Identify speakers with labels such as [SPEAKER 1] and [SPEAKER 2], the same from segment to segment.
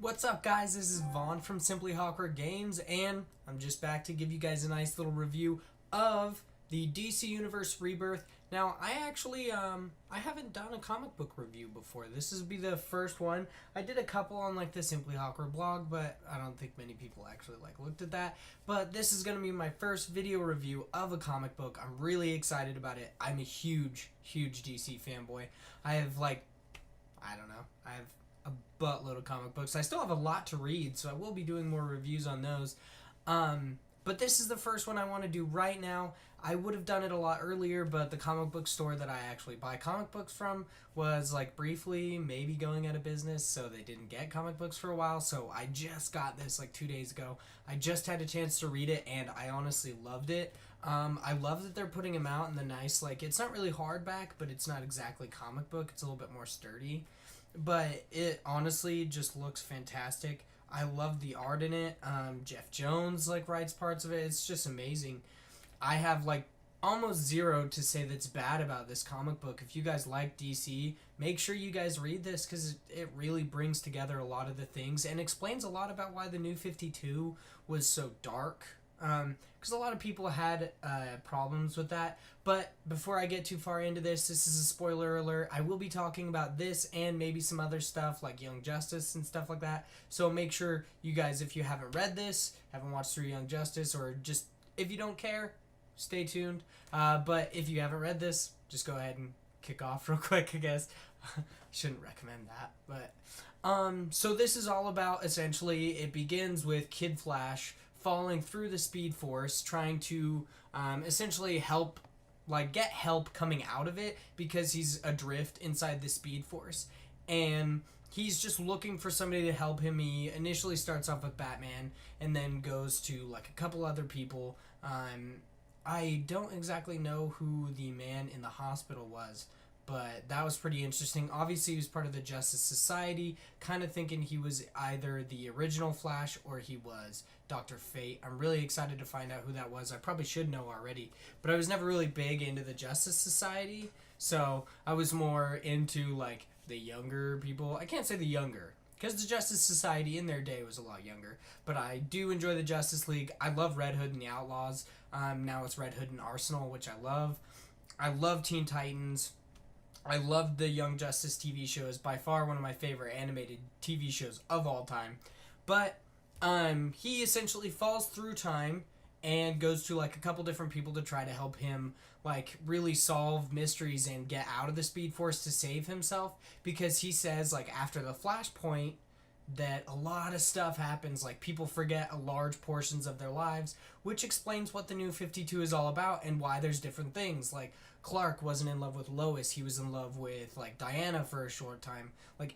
[SPEAKER 1] What's up, guys? This is Vaughn from Simply Hawkward Games, and I'm just back to give you guys a nice little review of the DC Universe Rebirth. Now, I haven't done a comic book review before. This will be the first one. I did a couple on like the Simply Hawkward blog, but I don't think many people actually looked at that. But this is gonna be my first video review of a comic book. I'm really excited about it. I'm a huge DC fanboy. I have I have a buttload of comic books. I still have a lot to read, so I will be doing more reviews on those. But this is the first one I want to do right now. I would have done it a lot earlier, but the comic book store that I actually buy comic books from was briefly maybe going out of business, so they didn't get comic books for a while. So I just got this 2 days ago. I just had a chance to read it, and I honestly loved it. I love that they're putting them out in the nice, it's not really hardback, but it's not exactly comic book. It's a little bit more sturdy. But it honestly just looks fantastic. I love the art in it. Jeff Jones writes parts of it. It's just amazing. I have almost zero to say that's bad about this comic book. If you guys like DC, make sure you guys read this because it really brings together a lot of the things and explains a lot about why the New 52 was so dark. Because a lot of people had problems with that. But before I get too far into this is a spoiler alert. I will be talking about this and maybe some other stuff like Young Justice and stuff like that. So make sure you guys, if you haven't read this, haven't watched through Young Justice, or just if you don't care, stay tuned. But if you haven't read this, just go ahead and kick off real quick, I guess. Shouldn't recommend that. But so this is all about, essentially, it begins with Kid Flash falling through the Speed Force, trying to essentially help, get help coming out of it because he's adrift inside the Speed Force. And he's just looking for somebody to help him. He initially starts off with Batman and then goes to a couple other people. I don't exactly know who the man in the hospital was, but that was pretty interesting. Obviously, he was part of the Justice Society, kind of thinking he was either the original Flash or he was Dr. Fate. I'm really excited to find out who that was. I probably should know already, but I was never really big into the Justice Society, so I was more into, the younger people. I can't say the younger, because the Justice Society in their day was a lot younger, but I do enjoy the Justice League. I love Red Hood and the Outlaws. Now it's Red Hood and Arsenal, which I love. I love Teen Titans. I loved the Young Justice TV shows, by far one of my favorite animated TV shows of all time. But he essentially falls through time and goes to a couple different people to try to help him really solve mysteries and get out of the Speed Force to save himself, because he says after the Flashpoint that a lot of stuff happens, people forget a large portions of their lives, which explains what the New 52 is all about and why there's different things. Clark wasn't in love with Lois, he was in love with Diana for a short time.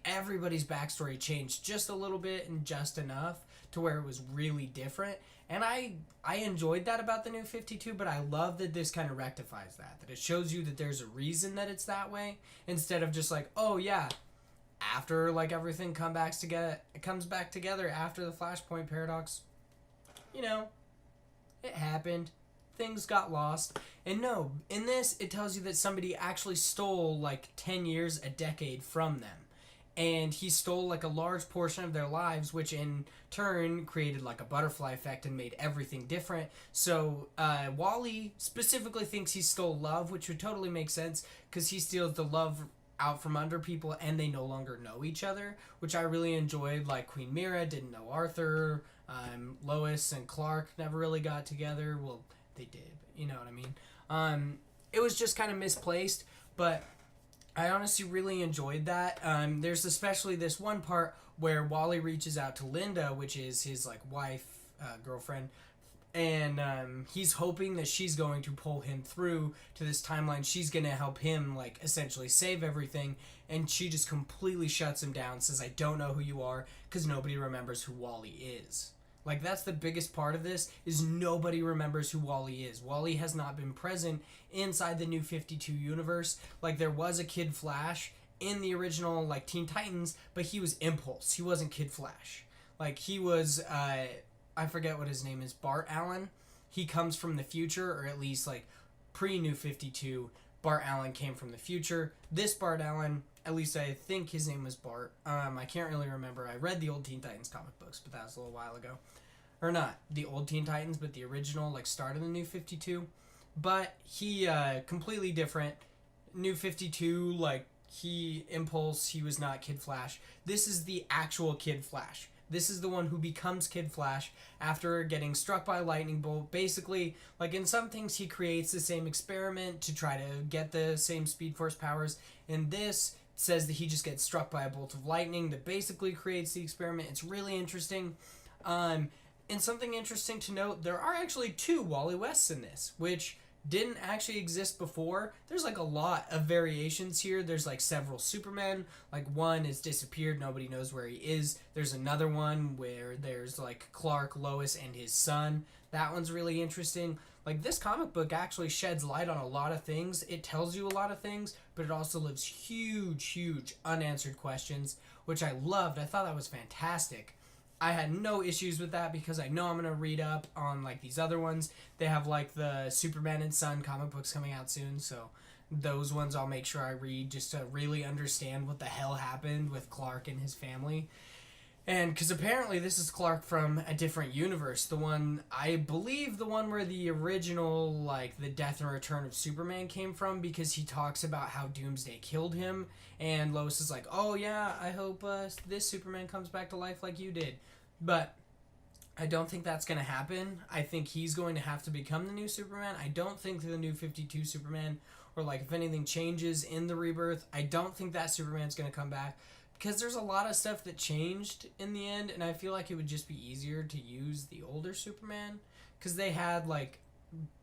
[SPEAKER 1] Everybody's backstory changed just a little bit and just enough to where it was really different. And I enjoyed that about the New 52, but I love that this kind of rectifies that it shows you that there's a reason that it's that way, instead of just oh yeah, after everything comes back together after the Flashpoint paradox, it happened, things got lost. And no, in this it tells you that somebody actually stole 10 years, a decade from them, and he stole a large portion of their lives, which in turn created a butterfly effect and made everything different. So Wally specifically thinks he stole love, which would totally make sense because he steals the love out from under people and they no longer know each other, which I really enjoyed. Queen Mira didn't know Arthur. Lois and Clark never really got together. Well, they did, but you know what I mean. It was just kind of misplaced, but I honestly really enjoyed that. There's especially this one part where Wally reaches out to Linda, which is his wife, girlfriend, and he's hoping that she's going to pull him through to this timeline. She's going to help him essentially save everything, and she just completely shuts him down, says, "I don't know who you are," because nobody remembers who Wally is. That's the biggest part of this, is nobody remembers who Wally is. Wally has not been present inside the New 52 universe. There was a Kid Flash in the original, Teen Titans, but he was Impulse. He wasn't Kid Flash. He was, I forget what his name is, Bart Allen. He comes from the future, or at least, pre-New 52, Bart Allen came from the future. This Bart Allen, At least I think his name was Bart. I can't really remember. I read the old Teen Titans comic books, but that was a little while ago. Or not the old Teen Titans, but the original, like, start of the New 52. But he, completely different. New 52, like, Impulse, he was not Kid Flash. This is the actual Kid Flash. This is the one who becomes Kid Flash after getting struck by a lightning bolt. Basically, like in some things, he creates the same experiment to try to get the same Speed Force powers. In this, says that he just gets struck by a bolt of lightning that basically creates the experiment. It's really interesting. And something interesting to note, there are actually 2 Wally Wests in this, which didn't actually exist before. There's like a lot of variations here. There's like several Supermen. Like one has disappeared. Nobody knows where he is. There's another one where there's like Clark, Lois, and his son. That one's really interesting. Like this comic book actually sheds light on a lot of things. It tells you a lot of things, but it also leaves huge unanswered questions, which I loved. I thought that was fantastic. I had no issues with that because I know I'm going to read up on like these other ones. They have like the Superman and Son comic books coming out soon, so those ones I'll make sure I read just to really understand what the hell happened with Clark and his family. And because apparently this is Clark from a different universe. The one, I believe the one where the original, like, the death and return of Superman came from, because he talks about how Doomsday killed him. And Lois is like, oh yeah, I hope this Superman comes back to life like you did. But I don't think that's going to happen. I think he's going to have to become the new Superman. I don't think the new 52 Superman, or like if anything changes in the Rebirth, I don't think that Superman's going to come back. Because there's a lot of stuff that changed in the end, and I feel like it would just be easier to use the older Superman. Because they had, like,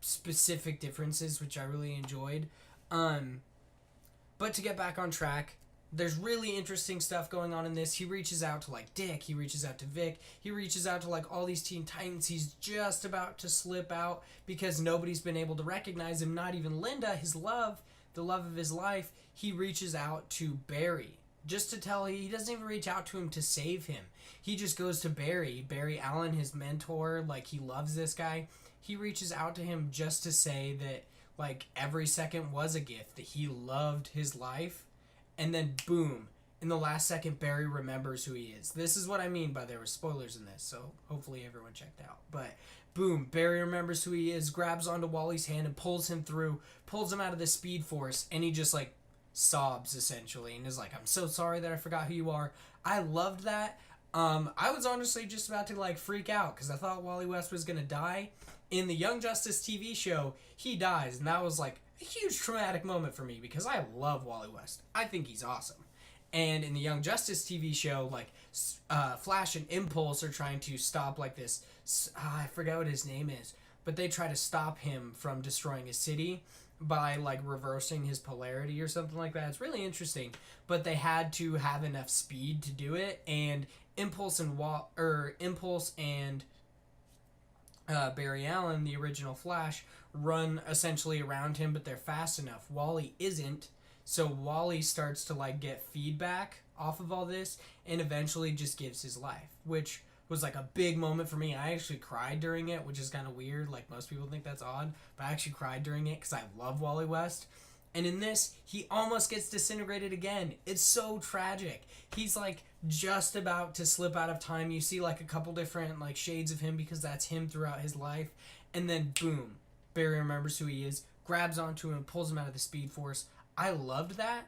[SPEAKER 1] specific differences, which I really enjoyed. But to get back on track, there's really interesting stuff going on in this. He reaches out to, like, Dick. He reaches out to Vic. He reaches out to, like, all these Teen Titans. He's just about to slip out because nobody's been able to recognize him. Not even Linda, his love, the love of his life. He reaches out to Barry. Just to tell, he doesn't even reach out to him to save him. He just goes to Barry Allen, his mentor. Like, he loves this guy. He reaches out to him just to say that, like, every second was a gift, that he loved his life. And then, boom, in the last second, Barry remembers who he is. This is what I mean by there were spoilers in this, so hopefully everyone checked out. But, boom, Barry remembers who he is, grabs onto Wally's hand and pulls him through, pulls him out of the Speed Force, and he just, like, sobs essentially and is like, I'm so sorry that I forgot who you are. I loved that. I was honestly just about to like freak out because I thought Wally West was gonna die. In the Young Justice TV show, he dies, and that was like a huge traumatic moment for me because I love Wally West. I think he's awesome. And in the Young Justice TV show, like Flash and Impulse are trying to stop like this, I forget what his name is, but they try to stop him from destroying his city by like reversing his polarity or something like that. It's really interesting, but they had to have enough speed to do it, and Impulse and Barry Allen, the original Flash, run essentially around him, but they're fast enough. Wally isn't, so Wally starts to like get feedback off of all this and eventually just gives his life, which was like a big moment for me. I actually cried during it, which is kind of weird. Like, most people think that's odd, but I actually cried during it because I love Wally West. And in this, he almost gets disintegrated again. It's so tragic. He's like just about to slip out of time. You see like a couple different like shades of him because that's him throughout his life. And then boom, Barry remembers who he is, grabs onto him, pulls him out of the Speed Force. I loved that.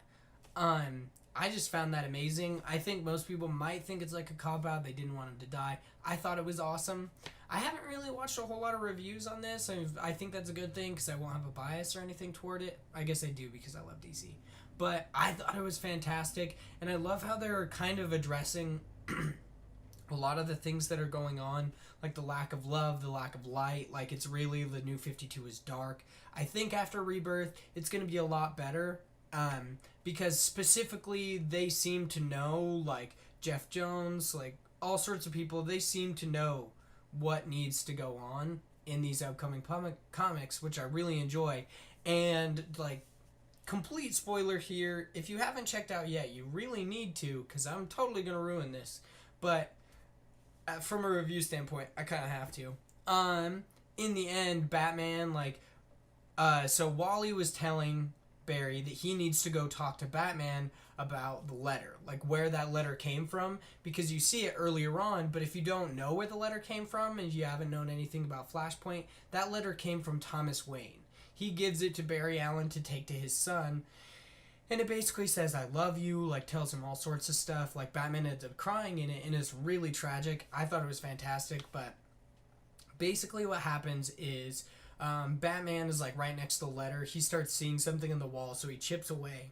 [SPEAKER 1] I just found that amazing. I think most people might think it's like a cop-out. They didn't want him to die. I thought it was awesome. I haven't really watched a whole lot of reviews on this. I think that's a good thing because I won't have a bias or anything toward it. I guess I do because I love DC. But I thought it was fantastic, and I love how they're kind of addressing a lot of the things that are going on, like the lack of love, the lack of light. Like, it's really, the new 52 is dark. I think after Rebirth, it's going to be a lot better. Because specifically they seem to know, like Jeff Jones, like all sorts of people, they seem to know what needs to go on in these upcoming comics, which I really enjoy. And like, complete spoiler here, if you haven't checked out yet, you really need to, because I'm totally going to ruin this. But from a review standpoint, I kind of have to. In the end, Batman, like, so Wally was telling Barry that he needs to go talk to Batman about the letter, like where that letter came from, because you see it earlier on, but if you don't know where the letter came from and you haven't known anything about Flashpoint, that letter came from Thomas Wayne. He gives it to Barry Allen to take to his son, and it basically says, I love you, like tells him all sorts of stuff, like Batman ends up crying in it, and it's really tragic. I thought it was fantastic, but basically what happens is Batman is like right next to the letter. He starts seeing something in the wall, so he chips away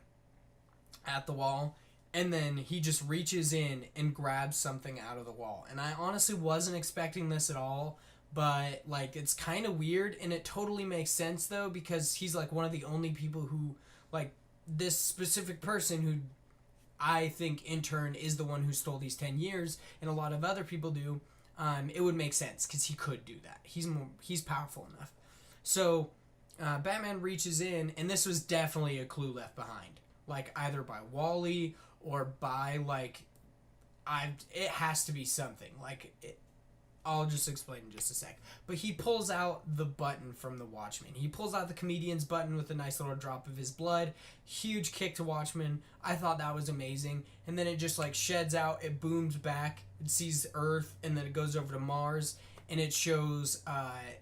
[SPEAKER 1] at the wall, and then he just reaches in and grabs something out of the wall. And I honestly wasn't expecting this at all, but like it's kind of weird, and it totally makes sense though, because he's like one of the only people who, like, this specific person who I think in turn is the one who stole these 10 years, and a lot of other people do. It would make sense because he could do that. He's powerful enough. So Batman reaches in, and this was definitely a clue left behind, like either by Wally or by it has to be something like it. I'll just explain in just a sec. But he pulls out the button from the Watchman. He pulls out the comedian's button with a nice little drop of his blood. Huge kick to Watchman. I thought that was amazing. And then it just like sheds out. It booms back. It sees Earth, and then it goes over to Mars. And it shows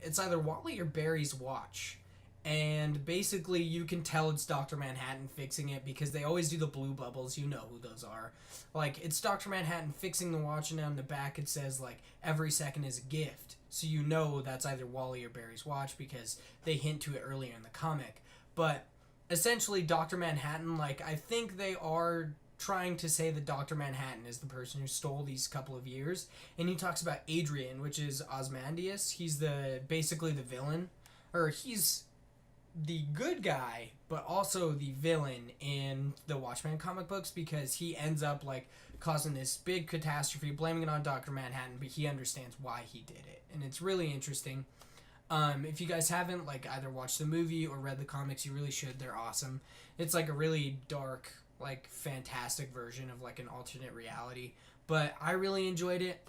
[SPEAKER 1] it's either Wally or Barry's watch. And basically you can tell it's Dr. Manhattan fixing it because they always do the blue bubbles. You know who those are. Like, it's Dr. Manhattan fixing the watch, and on the back it says, like, every second is a gift. So you know that's either Wally or Barry's watch because they hint to it earlier in the comic. But essentially Dr. Manhattan, like, I think they are trying to say that Dr. Manhattan is the person who stole these couple of years. And he talks about Adrian, which is Ozymandias. He's basically the villain. Or he's the good guy, but also the villain in the Watchmen comic books, because he ends up like causing this big catastrophe, blaming it on Dr. Manhattan, but he understands why he did it, and it's really interesting. If you guys haven't like either watched the movie or read the comics, you really should. They're awesome. It's like a really dark, like fantastic version of like an alternate reality, but I really enjoyed it.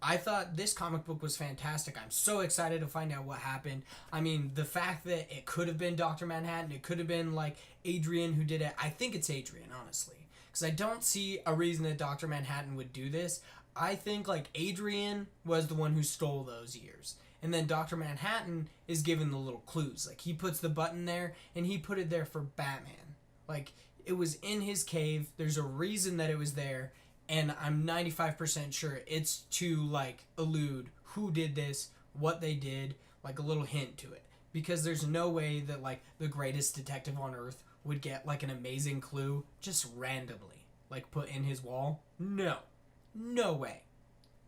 [SPEAKER 1] I thought this comic book was fantastic. I'm so excited to find out what happened. I mean, the fact that it could have been Dr. Manhattan, it could have been, like, Adrian who did it. I think it's Adrian, honestly. Because I don't see a reason that Dr. Manhattan would do this. I think, like, Adrian was the one who stole those years. And then Dr. Manhattan is given the little clues. Like, he puts the button there, and he put it there for Batman. Like, it was in his cave. There's a reason that it was there. And I'm 95% sure it's to, like, elude who did this, what they did, like a little hint to it. Because there's no way that, like, the greatest detective on Earth would get, like, an amazing clue just randomly, like, put in his wall. No. No way.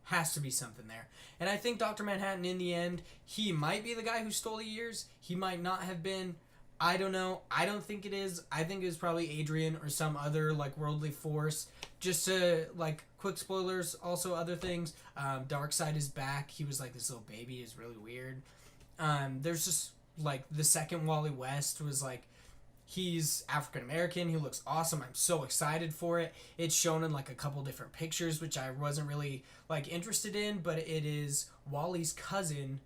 [SPEAKER 1] Has to be something there. And I think Dr. Manhattan, in the end, he might be the guy who stole the years. He might not have been. I don't know. I don't think it is. I think it was probably Adrian or some other, like, worldly force. Just to, like, quick spoilers, also other things. Darkseid is back. He was, like, this little baby. It's really weird. There's just, like, the second Wally West was, like, he's African-American. He looks awesome. I'm so excited for it. It's shown in, like, a couple different pictures, which I wasn't really, like, interested in. But it is Wally's cousin,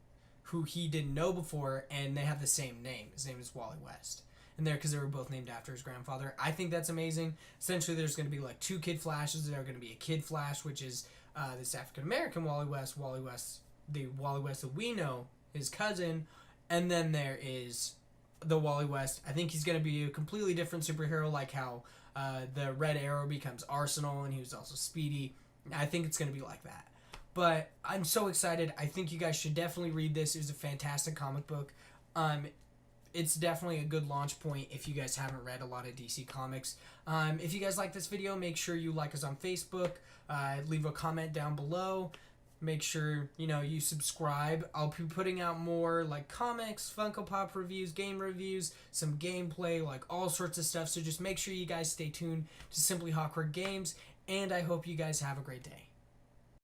[SPEAKER 1] who he didn't know before, and they have the same name. His name is Wally West. And because they were both named after his grandfather. I think that's amazing. Essentially, there's going to be, like, two Kid Flashes. There are going to be a Kid Flash, which is this African-American Wally West. The Wally West that we know, his cousin. And then there is the Wally West. I think he's going to be a completely different superhero, like how the Red Arrow becomes Arsenal, and he was also Speedy. I think it's going to be like that. But I'm so excited. I think you guys should definitely read this. It was a fantastic comic book. It's definitely a good launch point if you guys haven't read a lot of DC Comics. If you guys like this video, make sure you like us on Facebook. Leave a comment down below. Make sure, you subscribe. I'll be putting out more, like, comics, Funko Pop reviews, game reviews, some gameplay, like, all sorts of stuff. So just make sure you guys stay tuned to Simply Hawkward Games. And I hope you guys have a great day.